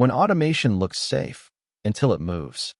When automation looks safe until it moves.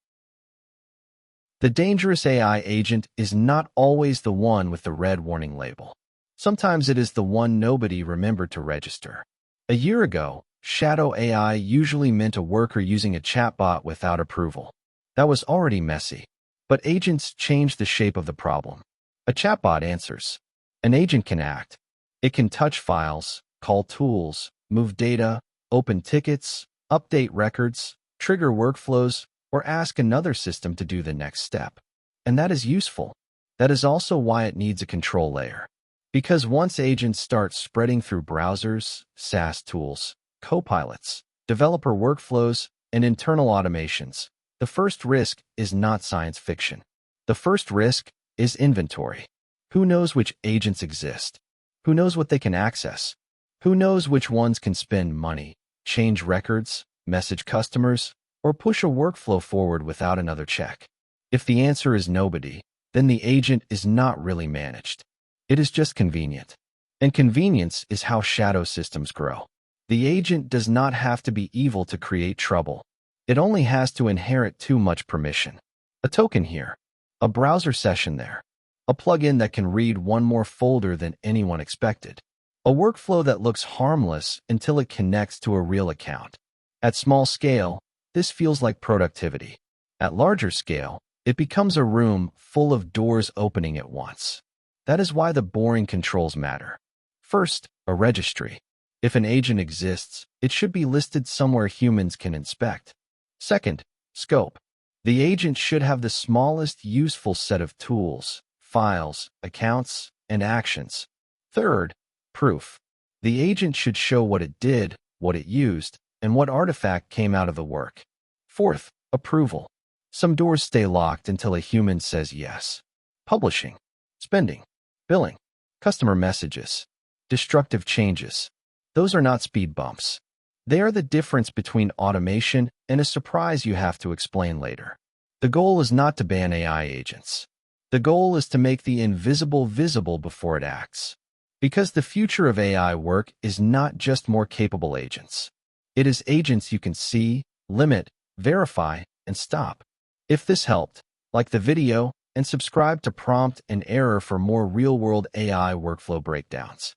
The dangerous AI agent is not always the one with the red warning label. Sometimes it is the one nobody remembered to register. A year ago, shadow AI usually meant a worker using a chatbot without approval. That was already messy. But agents change the shape of the problem. A chatbot answers. An agent can act. It can touch files, call tools, move data, open tickets, update records, trigger workflows, or ask another system to do the next step. And that is useful. That is also why it needs a control layer. Because once agents start spreading through browsers, SaaS tools, copilots, developer workflows, and internal automations, the first risk is not science fiction. The first risk is inventory. Who knows which agents exist? Who knows what they can access? Who knows which ones can spend money, change records, message customers, or push a workflow forward without another check? If the answer is nobody, then the agent is not really managed. It is just convenient. And convenience is how shadow systems grow. The agent does not have to be evil to create trouble. It only has to inherit too much permission. A token here, a browser session there, a plugin that can read one more folder than anyone expected, a workflow that looks harmless until it connects to a real account. At small scale, this feels like productivity. At larger scale, it becomes a room full of doors opening at once. That is why the boring controls matter. First, a registry. If an agent exists, it should be listed somewhere humans can inspect. Second, scope. The agent should have the smallest useful set of tools, files, accounts, and actions. Third, proof. The agent should show what it did, what it used, and what artifact came out of the work. Fourth, approval. Some doors stay locked until a human says yes. Publishing, spending, billing, customer messages, destructive changes. Those are not speed bumps. They are the difference between automation and a surprise you have to explain later. The goal is not to ban AI agents. The goal is to make the invisible visible before it acts. Because the future of AI work is not just more capable agents. It is agents you can see, limit, verify, and stop. If this helped, like the video and subscribe to Prompt and Error for more real-world AI workflow breakdowns.